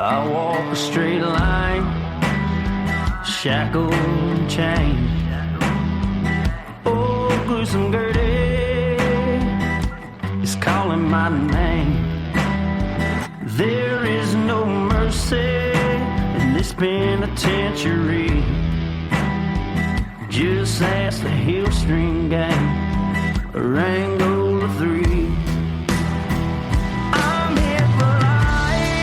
I walk a straight line, shackled and chained. Oh, gruesome Gertie is calling my name. There is no mercy in this penitentiary. Just ask the Hillstring Gang or Angola 3. I'm here for life,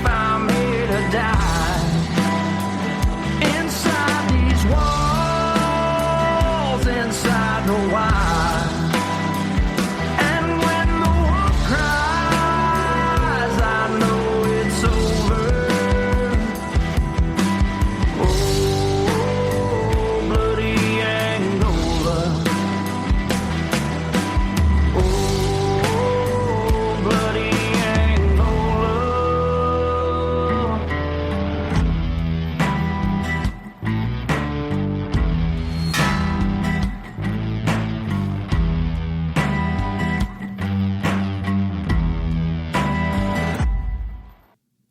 I'm here to die. Inside these walls, inside the wire. And when the wolf cries, I know it's over. Oh, bloody Angola. Oh, bloody Angola.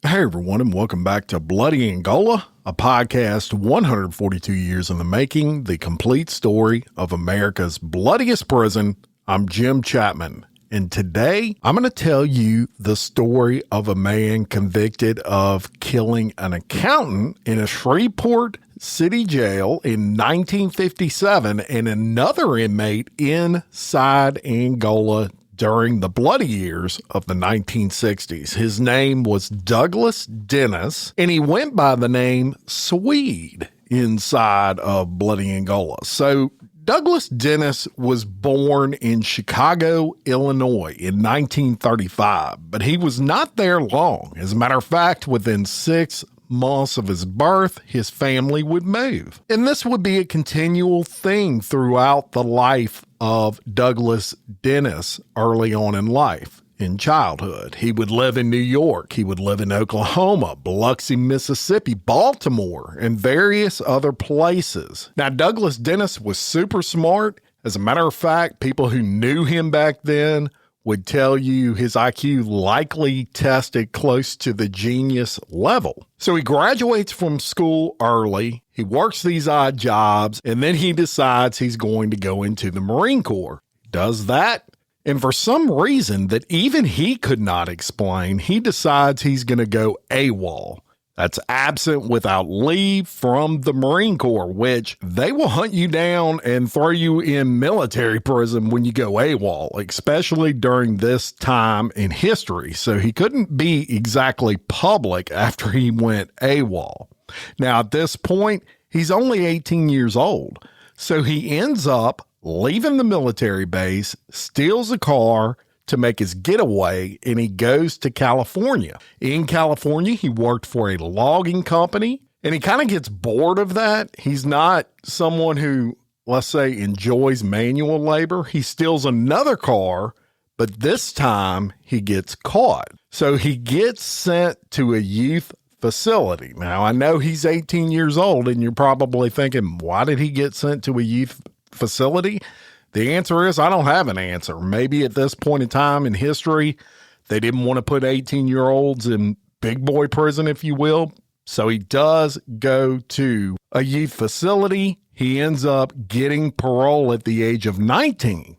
Hey everyone, and welcome back to Bloody Angola, a podcast 142 years in the making, the complete story of America's bloodiest prison. I'm Jim Chapman, and today I'm going to tell you the story of a man convicted of killing an accountant in a Shreveport City jail in 1957 and another inmate inside Angola during the bloody years of the 1960s. His name was Doulas Dennis, and he went by the name Swede inside of bloody Angola. So Doulas Dennis was born in Chicago, Illinois in 1935, but he was not there long. As a matter of fact, within 6 months of his birth, his family would move. And this would be a continual thing throughout the life of Doulas Dennis early on in life, in childhood. He would live in New York. He would live in Oklahoma, Biloxi, Mississippi, Baltimore, and various other places. Now, Doulas Dennis was super smart. As a matter of fact, people who knew him back then would tell you his IQ likely tested close to the genius level. So he graduates from school early, he works these odd jobs, and then he decides he's going to go into the Marine Corps. Does that, and for some reason that even he could not explain, he decides he's going to go AWOL. That's absent without leave from the Marine Corps, which they will hunt you down and throw you in military prison when you go AWOL, especially during this time in history. So he couldn't be exactly public after he went AWOL. Now, at this point, he's only 18 years old. So he ends up leaving the military base, steals a car to make his getaway, and he goes to California. In California, he worked for a logging company, and he kind of gets bored of that. He's not someone who, let's say, enjoys manual labor. He steals another car, but this time he gets caught. So he gets sent to a youth facility. Now, I know he's 18 years old, and you're probably thinking, why did he get sent to a youth facility? The answer is, I don't have an answer. Maybe at this point in time in history, they didn't want to put 18-year-olds in big boy prison, if you will. So he does go to a youth facility. He ends up getting parole at the age of 19.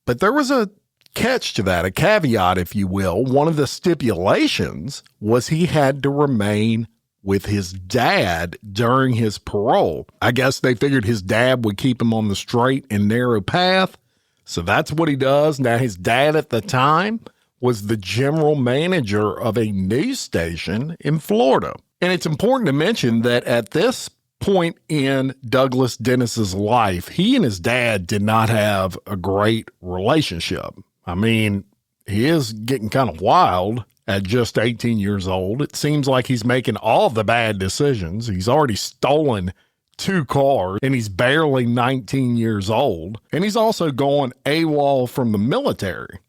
But there was a catch to that, a caveat, if you will. One of the stipulations was he had to remain with his dad during his parole. I guess they figured his dad would keep him on the straight and narrow path. So that's what he does. Now, his dad at the time was the general manager of a news station in Florida. And it's important to mention that at this point in Doulas Dennis's life, he and his dad did not have a great relationship. I mean, he is getting kind of wild at just 18 years old. It seems like he's making all the bad decisions. He's already stolen 2 cars, and he's barely 19 years old. And he's also going AWOL from the military.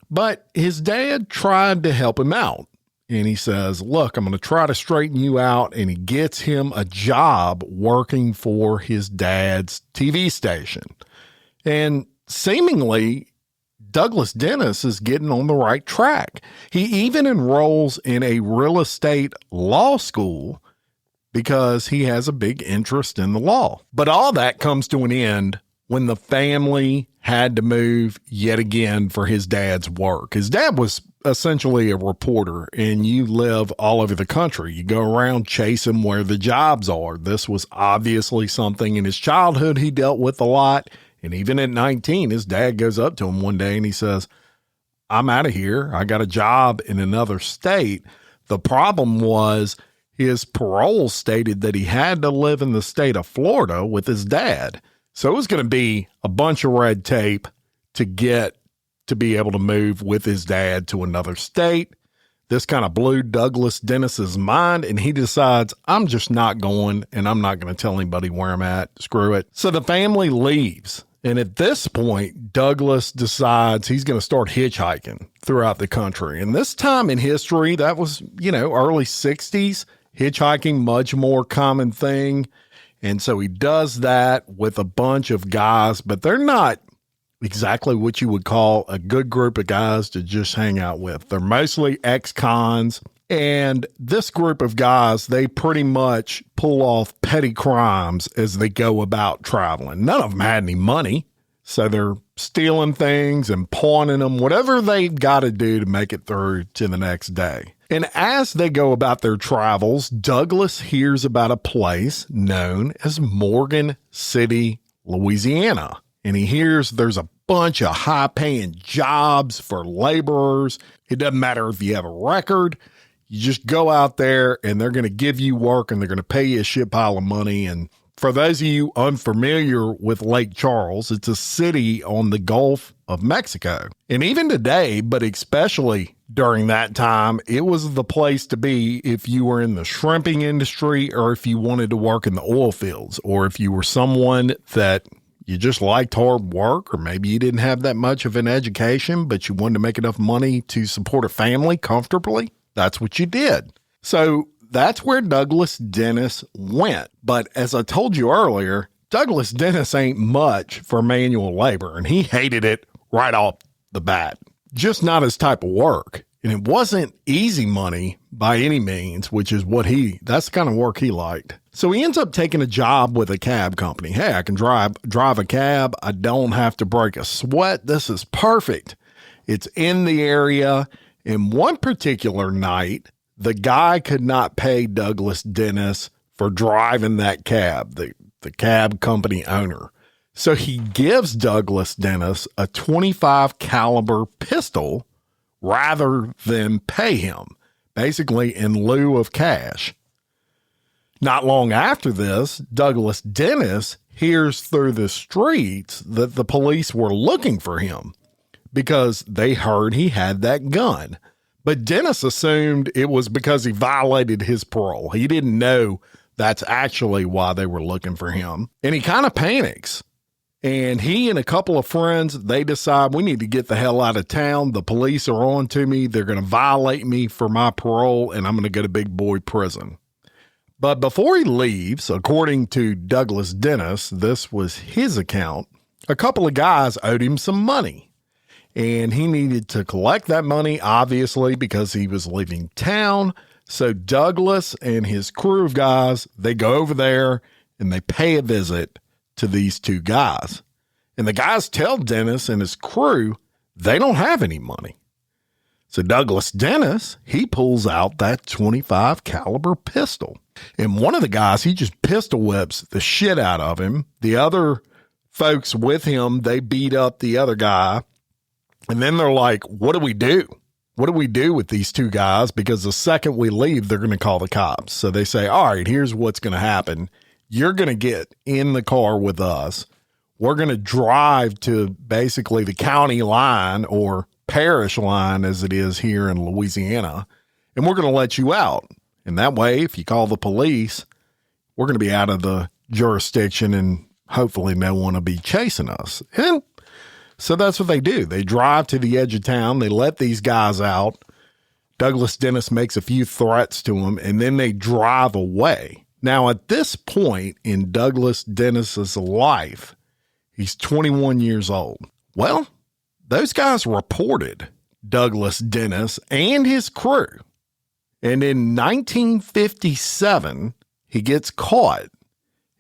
But his dad tried to help him out. And he says, look, I'm going to try to straighten you out. And he gets him a job working for his dad's TV station. And seemingly, Douglas Dennis is getting on the right track. He even enrolls in a real estate law school because he has a big interest in the law. But all that comes to an end when the family had to move yet again for his dad's work. His dad was essentially a reporter, and you live all over the country. You go around chasing where the jobs are. This was obviously something in his childhood he dealt with a lot. And even at 19, his dad goes up to him one day and he says, I'm out of here. I got a job in another state. The problem was his parole stated that he had to live in the state of Florida with his dad. So it was going to be a bunch of red tape to get to be able to move with his dad to another state. This kind of blew Douglas Dennis's mind, and he decides, I'm just not going, and I'm not going to tell anybody where I'm at. Screw it. So the family leaves. And at this point, Douglas decides he's going to start hitchhiking throughout the country. And this time in history, that was, early 60s, hitchhiking, much more common thing. And so he does that with a bunch of guys, but they're not exactly what you would call a good group of guys to just hang out with. They're mostly ex-cons. And this group of guys, they pretty much pull off petty crimes as they go about traveling. None of them had any money, so they're stealing things and pawning them, whatever they've got to do to make it through to the next day. And as they go about their travels, Douglas hears about a place known as Morgan City, Louisiana. And he hears there's a bunch of high-paying jobs for laborers. It doesn't matter if you have a record. You just go out there and they're going to give you work and they're going to pay you a shit pile of money. And for those of you unfamiliar with Lake Charles, it's a city on the Gulf of Mexico. And even today, but especially during that time, it was the place to be if you were in the shrimping industry or if you wanted to work in the oil fields, or if you were someone that you just liked hard work, or maybe you didn't have that much of an education, but you wanted to make enough money to support a family comfortably. That's what you did. So that's where Douglas Dennis went. But as I told you earlier, Douglas Dennis ain't much for manual labor, and he hated it right off the bat. Just not his type of work. And it wasn't easy money by any means, which is that's the kind of work he liked. So he ends up taking a job with a cab company. Hey, I can drive a cab. I don't have to break a sweat. This is perfect. It's in the area. And one particular night, the guy could not pay Douglas Dennis for driving that cab, the cab company owner. So he gives Douglas Dennis a .25 caliber pistol rather than pay him, basically in lieu of cash. Not long after this, Douglas Dennis hears through the streets that the police were looking for him because they heard he had that gun. But Dennis assumed it was because he violated his parole. He didn't know that's actually why they were looking for him. And he kind of panics. And he and a couple of friends, they decide we need to get the hell out of town. The police are on to me. They're going to violate me for my parole, and I'm going to go to big boy prison. But before he leaves, according to Douglas Dennis, this was his account, a couple of guys owed him some money. And he needed to collect that money, obviously, because he was leaving town. So Douglas and his crew of guys, they go over there and they pay a visit to these two guys. And the guys tell Dennis and his crew they don't have any money. So Douglas Dennis, he pulls out that .25 caliber pistol. And one of the guys, he just pistol whips the shit out of him. The other folks with him, they beat up the other guy. And then they're like, what do we do? What do we do with these two guys? Because the second we leave, they're going to call the cops. So they say, all right, here's what's going to happen. You're going to get in the car with us. We're going to drive to basically the county line or parish line as it is here in Louisiana. And we're going to let you out. And that way, if you call the police, we're going to be out of the jurisdiction and hopefully no one will be chasing us. And so that's what they do. They drive to the edge of town. They let these guys out. Douglas Dennis makes a few threats to them, and then they drive away. Now, at this point in Douglas Dennis's life, he's 21 years old. Well, those guys reported Douglas Dennis and his crew. And in 1957, he gets caught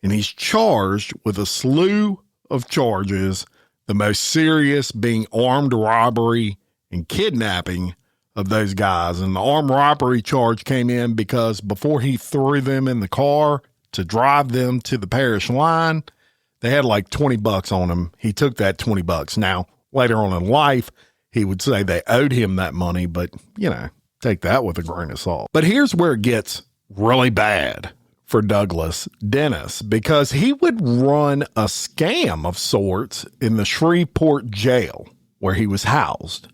and he's charged with a slew of charges, the most serious being armed robbery and kidnapping of those guys. And the armed robbery charge came in because before he threw them in the car to drive them to the parish line, they had like $20 on him. He took that $20. Now, later on in life, he would say they owed him that money, but, take that with a grain of salt. But here's where it gets really bad for Douglas Dennis, because he would run a scam of sorts in the Shreveport jail where he was housed.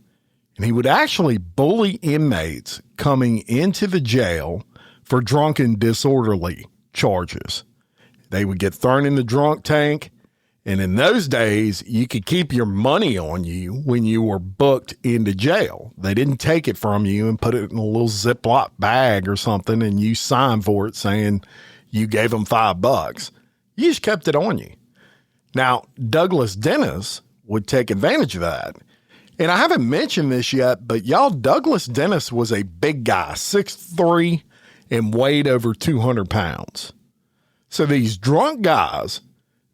And he would actually bully inmates coming into the jail for drunken disorderly charges. They would get thrown in the drunk tank. And in those days, you could keep your money on you when you were booked into jail. They didn't take it from you and put it in a little Ziploc bag or something, and you signed for it saying you gave them $5. You just kept it on you. Now, Douglas Dennis would take advantage of that. And I haven't mentioned this yet, but y'all, Douglas Dennis was a big guy, 6'3", and weighed over 200 pounds. So these drunk guys,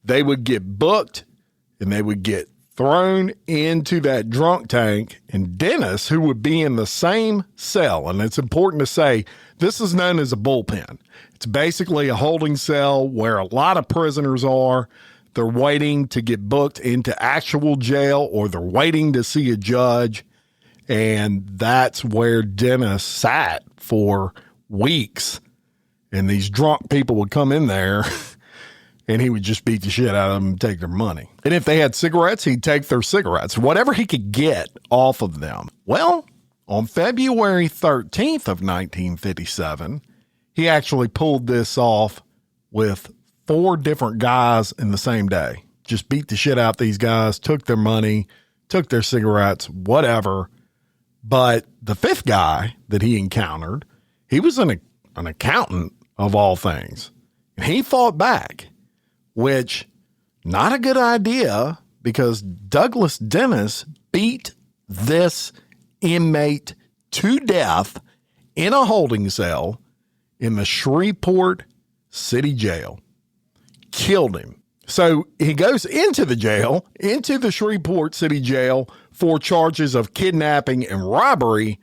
they would get booked and they would get thrown into that drunk tank, and Dennis, who would be in the same cell, and it's important to say, this is known as a bullpen. It's basically a holding cell where a lot of prisoners are. They're waiting to get booked into actual jail, or they're waiting to see a judge. And that's where Dennis sat for weeks. And these drunk people would come in there and he would just beat the shit out of them and take their money. And if they had cigarettes, he'd take their cigarettes, whatever he could get off of them. Well, on February 13th of 1957, he actually pulled this off with 4 different guys in the same day. Just beat the shit out these guys, took their money, took their cigarettes, whatever. But the 5th guy that he encountered, he was an accountant of all things. And he fought back, which not a good idea, because Douglas Dennis beat this inmate to death in a holding cell in the Shreveport City Jail. Killed him. So he goes into the jail, into the Shreveport City Jail, for charges of kidnapping and robbery.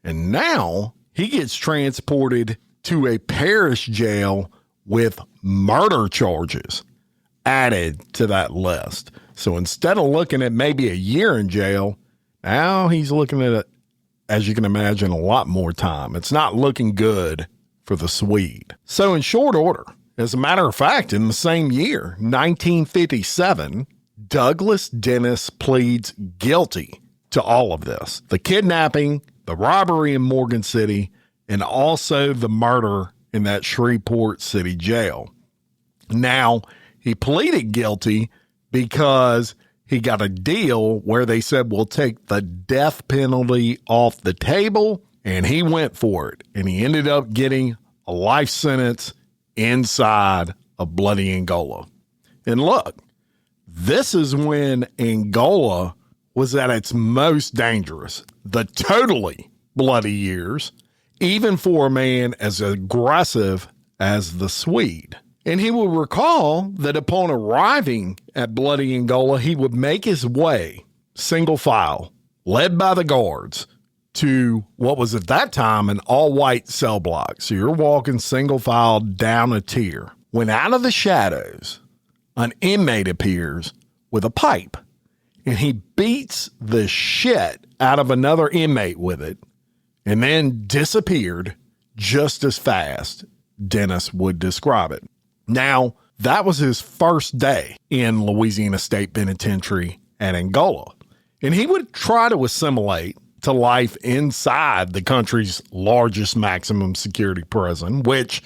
And now he gets transported to a parish jail with murder charges added to that list. So instead of looking at maybe a year in jail, now he's looking at, as you can imagine, a lot more time. It's not looking good for the Swede. So in short order, as a matter of fact, in the same year, 1957, Douglas Dennis pleads guilty to all of this. The kidnapping, the robbery in Morgan City, and also the murder in that Shreveport City Jail. Now, he pleaded guilty because he got a deal where they said, we'll take the death penalty off the table, and he went for it. And he ended up getting a life sentence inside of bloody Angola. And look, this is when Angola was at its most dangerous, the totally bloody years, even for a man as aggressive as the Swede. And he will recall that upon arriving at bloody Angola, he would make his way single file, led by the guards, to what was at that time an all-white cell block. So you're walking single file down a tier. When out of the shadows, an inmate appears with a pipe, and he beats the shit out of another inmate with it, and then disappeared just as fast, Dennis would describe it. Now, that was his first day in Louisiana State Penitentiary at Angola, and he would try to assimilate to life inside the country's largest maximum security prison, which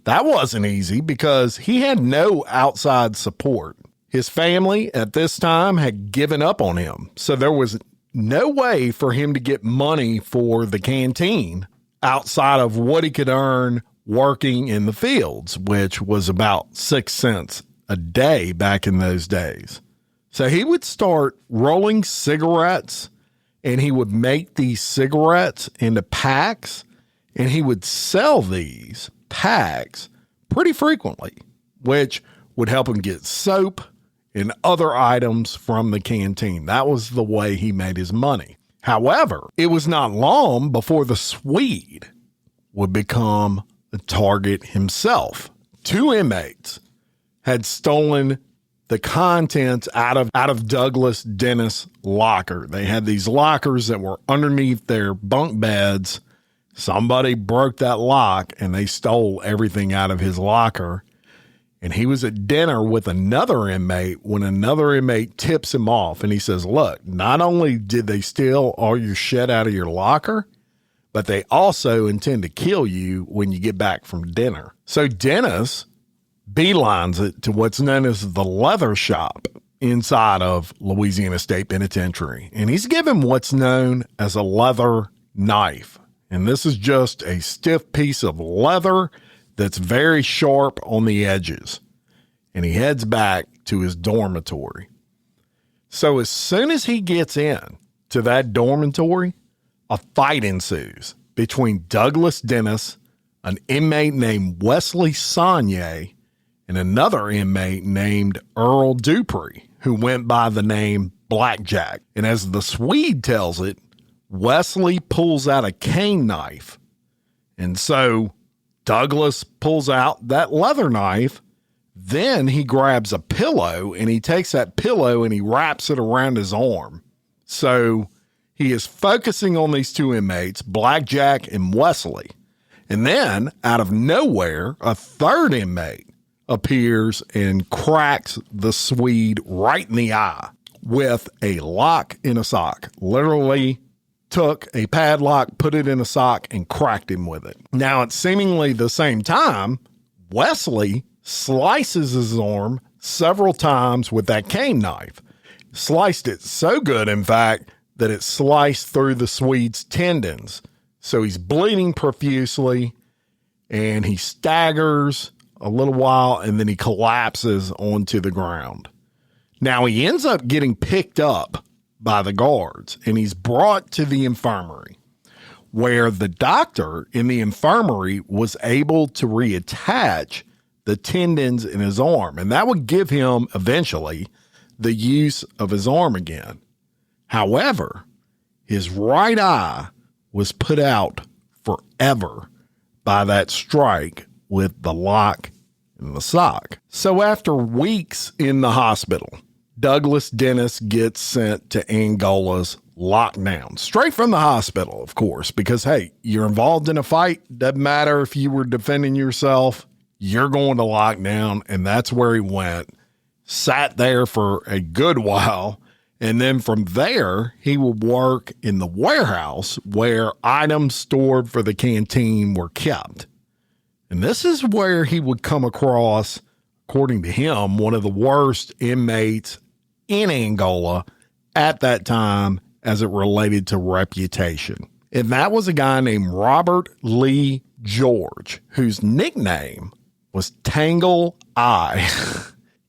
that wasn't easy because he had no outside support. His family at this time had given up on him, so there was no way for him to get money for the canteen outside of what he could earn working in the fields, which was about 6 cents a day back in those days. So he would start rolling cigarettes, and he would make these cigarettes into packs, and he would sell these packs pretty frequently, which would help him get soap and other items from the canteen. That was the way he made his money. However, it was not long before the Swede would become a target himself. 2 inmates had stolen the contents out of Douglas Dennis' locker. They had these lockers that were underneath their bunk beds. Somebody broke that lock and they stole everything out of his locker. And he was at dinner with another inmate when another inmate tips him off. And he says, look, not only did they steal all your shit out of your locker, but they also intend to kill you when you get back from dinner. So Dennis beelines it to what's known as the leather shop inside of Louisiana State Penitentiary. And he's given what's known as a leather knife. And this is just a stiff piece of leather that's very sharp on the edges. And he heads back to his dormitory. So as soon as he gets in to that dormitory, a fight ensues between Douglas Dennis, an inmate named Wesley Saunier, and another inmate named Earl Dupree, who went by the name Blackjack. And as the Swede tells it, Wesley pulls out a cane knife. And so Douglas pulls out that leather knife. Then he grabs a pillow and he takes that pillow and he wraps it around his arm. So he is focusing on these 2 inmates, Blackjack and Wesley. And then out of nowhere, a 3rd inmate appears and cracks the Swede right in the eye with a lock in a sock. Literally took a padlock, put it in a sock, and cracked him with it. Now, at seemingly the same time, Wesley slices his arm several times with that cane knife. Sliced it so good, in fact, that it sliced through the Swede's tendons. So he's bleeding profusely, and he staggers a little while, and then he collapses onto the ground. Now, he ends up getting picked up by the guards, and he's brought to the infirmary, where the doctor in the infirmary was able to reattach the tendons in his arm, and that would give him eventually the use of his arm again. However, his right eye was put out forever by that strike with the lock and the sock. So after weeks in the hospital, Douglas Dennis gets sent to Angola's lockdown, straight from the hospital, of course, because, hey, you're involved in a fight. Doesn't matter if you were defending yourself, you're going to lockdown. And that's where he went, sat there for a good while. And then from there, he would work in the warehouse where items stored for the canteen were kept. And this is where he would come across, according to him, one of the worst inmates in Angola at that time as it related to reputation. And that was a guy named Robert Lee George, whose nickname was Tangle Eye.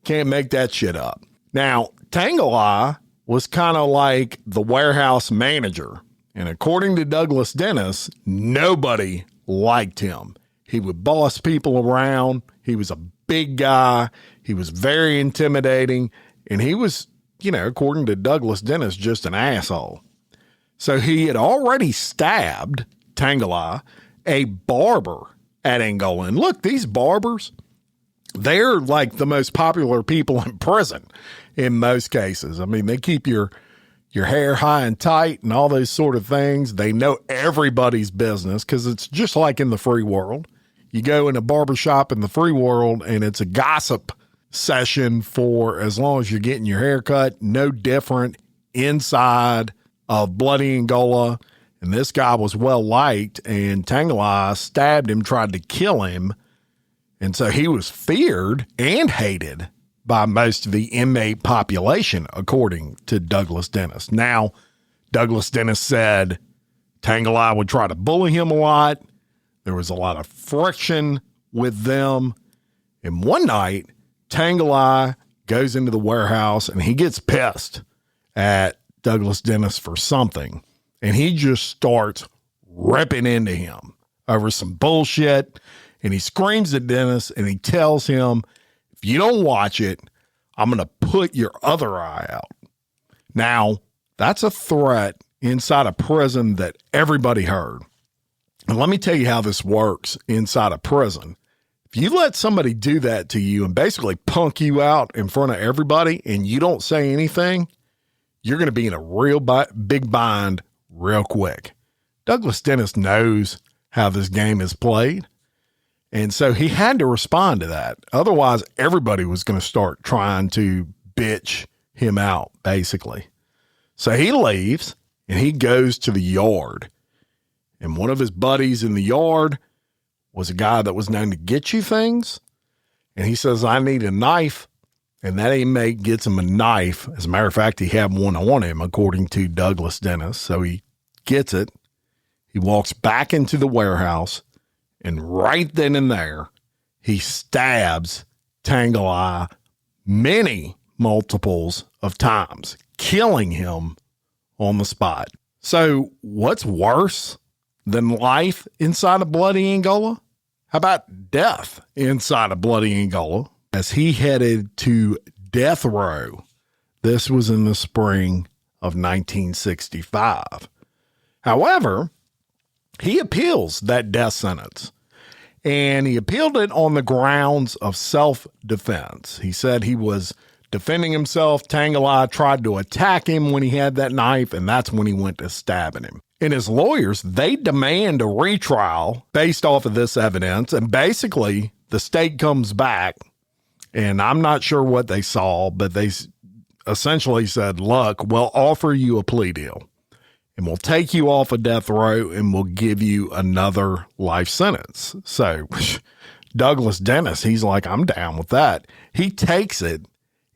Can't make that shit up. Now, Tangle Eye was kind of like the warehouse manager. And according to Douglas Dennis, nobody liked him. He would boss people around. He was a big guy. He was very intimidating. And he was, according to Douglas Dennis, just an asshole. So he had already stabbed Tangala, a barber at Angola. And look, these barbers, they're like the most popular people in prison in most cases. I mean, they keep your hair high and tight and all those sort of things. They know everybody's business because it's just like in the free world. You go in a barbershop in the free world and it's a gossip session for as long as you're getting your hair cut. No different inside of bloody Angola. And this guy was well liked, and Tangala stabbed him, tried to kill him. And so he was feared and hated by most of the inmate population, according to Douglas Dennis. Now, Douglas Dennis said Tangala would try to bully him a lot. There was a lot of friction with them. And one night, Tangala goes into the warehouse and he gets pissed at Douglas Dennis for something. And he just starts ripping into him over some bullshit. And he screams at Dennis and he tells him, if you don't watch it, I'm going to put your other eye out. Now, that's a threat inside a prison that everybody heard. And let me tell you how this works inside a prison. If you let somebody do that to you and basically punk you out in front of everybody and you don't say anything, you're going to be in a real big bind real quick. Douglas Dennis knows how this game is played. And so he had to respond to that. Otherwise, everybody was going to start trying to bitch him out, basically. So he leaves and he goes to the yard. And one of his buddies in the yard was a guy that was known to get you things. And he says, I need a knife. And that inmate gets him a knife. As a matter of fact, he had one on him, according to Douglas Dennis. So he gets it. He walks back into the warehouse. And right then and there, he stabs Tangolai many multiples of times, killing him on the spot. So what's worse than life inside of bloody Angola? How about death inside of bloody Angola? As he headed to death row, this was in the spring of 1965. However, he appeals that death sentence, and he appealed it on the grounds of self-defense. He said he was defending himself. Tangolai tried to attack him when he had that knife, and that's when he went to stabbing him. And his lawyers, they demand a retrial based off of this evidence, and basically the state comes back, and I'm not sure what they saw, but they essentially said, look, we'll offer you a plea deal. And we'll take you off of death row and we'll give you another life sentence. So Douglas Dennis, he's like, I'm down with that. He takes it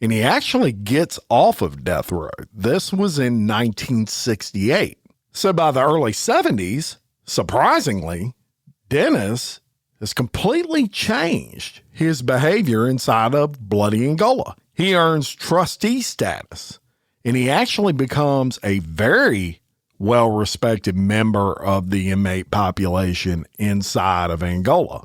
and he actually gets off of death row. This was in 1968. So by the early 70s, surprisingly, Dennis has completely changed his behavior inside of bloody Angola. He earns trustee status and he actually becomes a very well-respected member of the inmate population inside of Angola.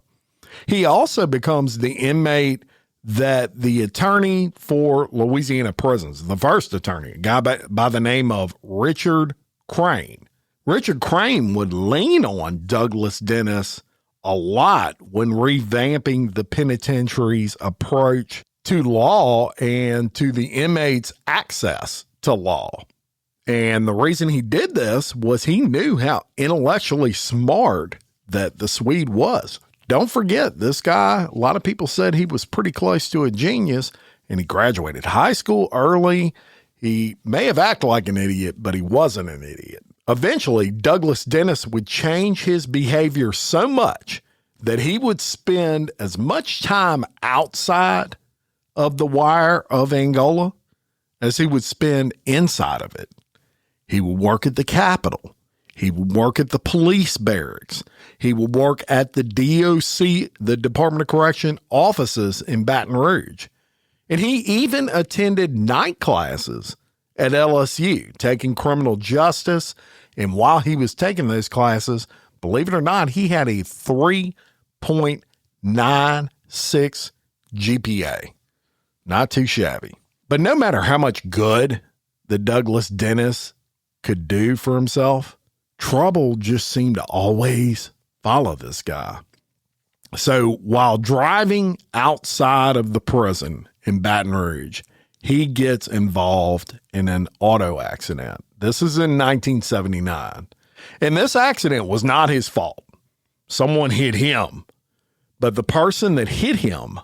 He also becomes the inmate that the attorney for Louisiana prisons, the first attorney, a guy by the name of Richard Crane. Richard Crane would lean on Douglas Dennis a lot when revamping the penitentiary's approach to law and to the inmates' access to law. And the reason he did this was he knew how intellectually smart that the Swede was. Don't forget, this guy, a lot of people said he was pretty close to a genius, and he graduated high school early. He may have acted like an idiot, but he wasn't an idiot. Eventually, Douglas Dennis would change his behavior so much that he would spend as much time outside of the wire of Angola as he would spend inside of it. He would work at the Capitol. He would work at the police barracks. He would work at the DOC, the Department of Correction offices in Baton Rouge. And he even attended night classes at LSU, taking criminal justice. And while he was taking those classes, believe it or not, he had a 3.96 GPA. Not too shabby. But no matter how much good the Douglas Dennis could do for himself, trouble just seemed to always follow this guy. So while driving outside of the prison in Baton Rouge, he gets involved in an auto accident. This is in 1979. And this accident was not his fault. Someone hit him, but the person that hit him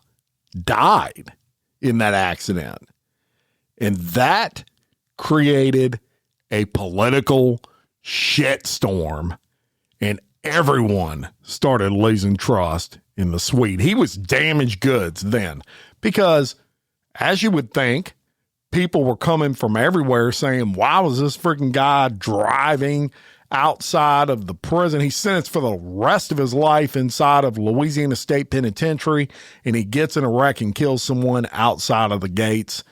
died in that accident. And that created a political shitstorm, and everyone started losing trust in the Swede. He was damaged goods then because, as you would think, people were coming from everywhere saying, why was this freaking guy driving outside of the prison. He's sentenced for the rest of his life inside of Louisiana State Penitentiary, and he gets in a wreck and kills someone outside of the gates.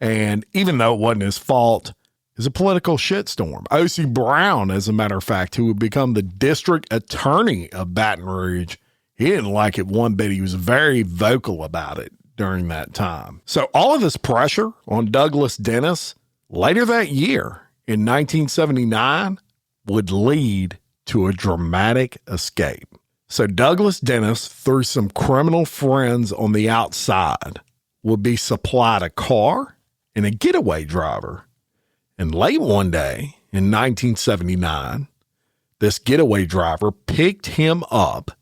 And even though it wasn't his fault, it's a political shitstorm. O.C. Brown, as a matter of fact, who would become the district attorney of Baton Rouge, he didn't like it one bit. He was very vocal about it during that time. So all of this pressure on Douglas Dennis later that year in 1979 would lead to a dramatic escape. So Douglas Dennis, through some criminal friends on the outside, would be supplied a car and a getaway driver. And late one day in 1979, this getaway driver picked him up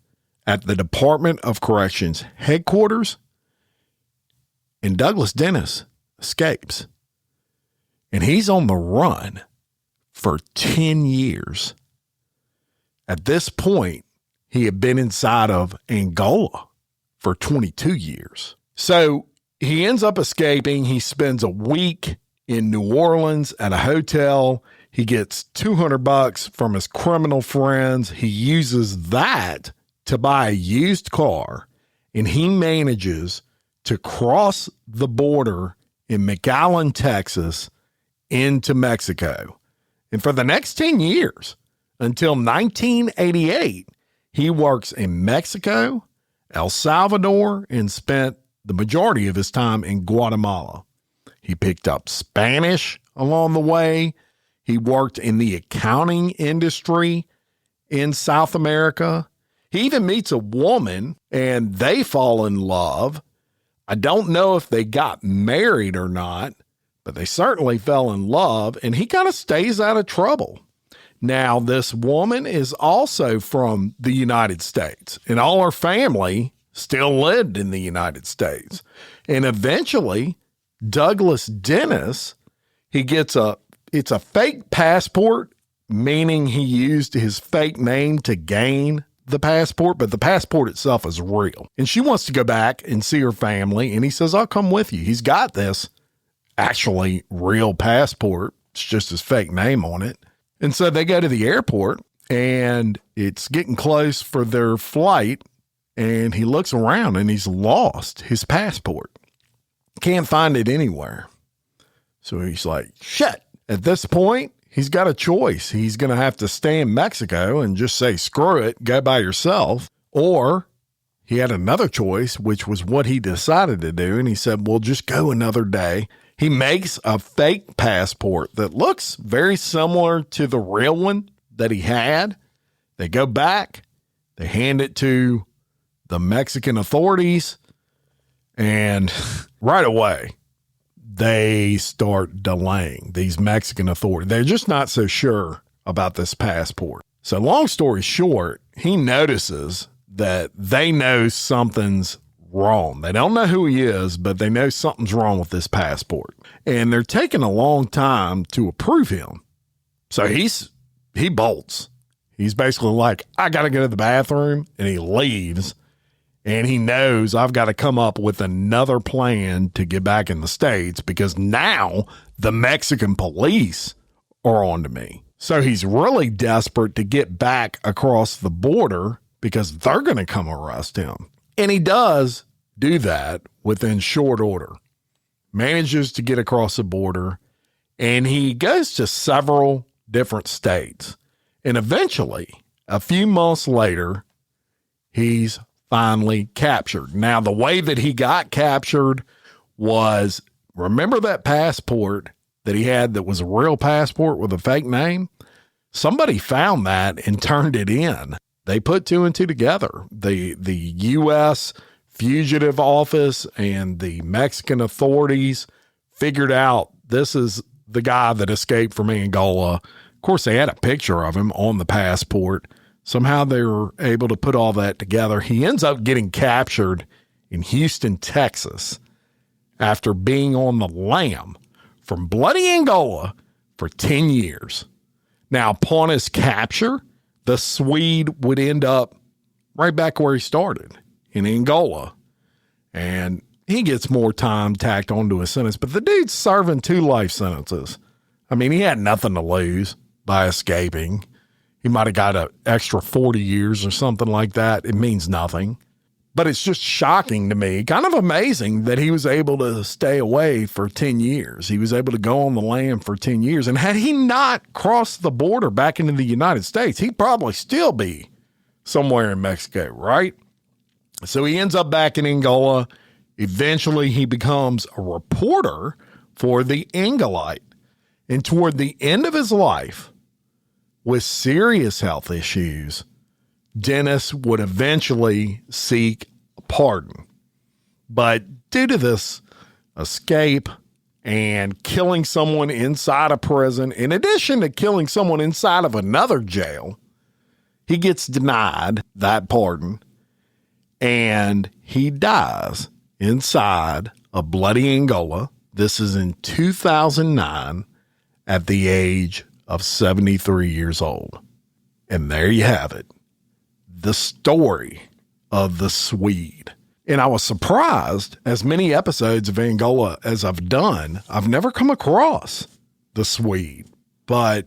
at the Department of Corrections headquarters, and Douglas Dennis escapes. And he's on the run for 10 years. At this point, he had been inside of Angola for 22 years. So he ends up escaping. He spends a week in New Orleans at a hotel. He gets $200 from his criminal friends. He uses that to buy a used car, and he manages to cross the border in McAllen, Texas, into Mexico. And for the next 10 years, until 1988, he works in Mexico, El Salvador, and spent the majority of his time in Guatemala. He picked up Spanish along the way. He worked in the accounting industry in South America. He even meets a woman, and they fall in love. I don't know if they got married or not, but they certainly fell in love, and he kind of stays out of trouble. Now, this woman is also from the United States, and all her family still lived in the United States. And eventually, Douglas Dennis, it's a fake passport, meaning he used his fake name to gain the passport, but the passport itself is real. And she wants to go back and see her family, and he says, I'll come with you. He's got this actually real passport. It's just his fake name on it. And so they go to the airport, and it's getting close for their flight, and he looks around, and he's lost his passport. Can't find it anywhere. So he's like, shit. At this point, he's got a choice. He's going to have to stay in Mexico and just say, screw it, go by yourself. Or he had another choice, which was what he decided to do. And he said, well, just go another day. He makes a fake passport that looks very similar to the real one that he had. They go back, they hand it to the Mexican authorities, and right away, they start delaying these Mexican authorities. They're just not so sure about this passport. So long story short, he notices that they know something's wrong. They don't know who he is, but they know something's wrong with this passport. And they're taking a long time to approve him. So he bolts. He's basically like, I got to go to the bathroom, and he leaves. And he knows I've got to come up with another plan to get back in the States because now the Mexican police are on to me. So he's really desperate to get back across the border because they're going to come arrest him. And he does do that within short order. Manages to get across the border, and he goes to several different states. And eventually, a few months later, he's finally captured. Now, the way that he got captured was, remember that passport that he had that was a real passport with a fake name? Somebody found that and turned it in. They put two and two together. The U.S. Fugitive Office and the Mexican authorities figured out this is the guy that escaped from Angola. Of course, they had a picture of him on the passport. Somehow they were able to put all that together. He ends up getting captured in Houston, Texas, after being on the lam from bloody Angola for 10 years. Now, upon his capture, the Swede would end up right back where he started, in Angola. And he gets more time tacked onto his sentence, but the dude's serving 2 life sentences. I mean, he had nothing to lose by escaping. He might have got an extra 40 years or something like that. It means nothing. But it's just shocking to me, kind of amazing that he was able to stay away for 10 years. He was able to go on the lam for 10 years. And had he not crossed the border back into the United States, he'd probably still be somewhere in Mexico, right? So he ends up back in Angola. Eventually, he becomes a reporter for the Angolite. And toward the end of his life, with serious health issues, Dennis would eventually seek a pardon. But due to this escape and killing someone inside a prison, in addition to killing someone inside of another jail, he gets denied that pardon and he dies inside of bloody Angola. This is in 2009 at the age of 73 years old. And there you have it. The story of the Swede. And I was surprised, as many episodes of Angola as I've done, I've never come across the Swede. But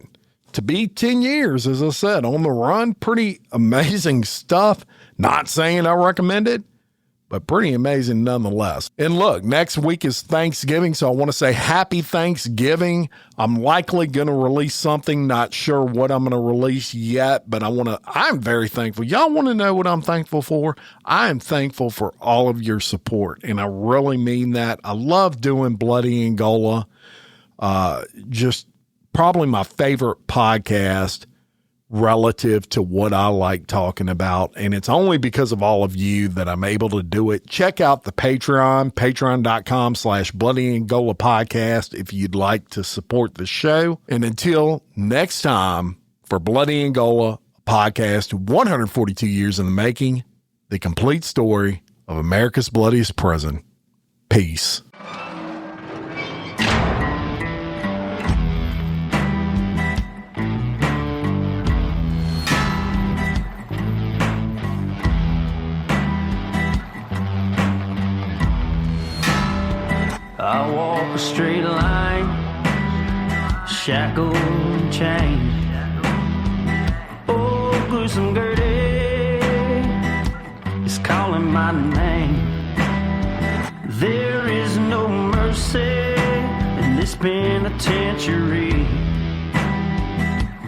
to be 10 years, as I said, on the run, pretty amazing stuff. Not saying I recommend it, but pretty amazing nonetheless. And look, next week is Thanksgiving, so I want to say happy Thanksgiving. I'm likely going to release something, not sure what I'm going to release yet, but I'm very thankful. Y'all want to know what I'm thankful for? I am thankful for all of your support, and I really mean that. I love doing Bloody Angola. Just probably my favorite podcast relative to what I like talking about. And it's only because of all of you that I'm able to do it. Check out the Patreon, patreon.com/Bloody Angola podcast if you'd like to support the show. And until next time, for Bloody Angola podcast, 142 years in the making, the complete story of America's bloodiest prison. Peace. I walk a straight line, shackled and chained. Oh, gruesome Gertie is calling my name. There is no mercy in this penitentiary.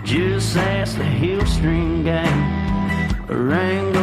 Just ask the Hill String Gang or Angola.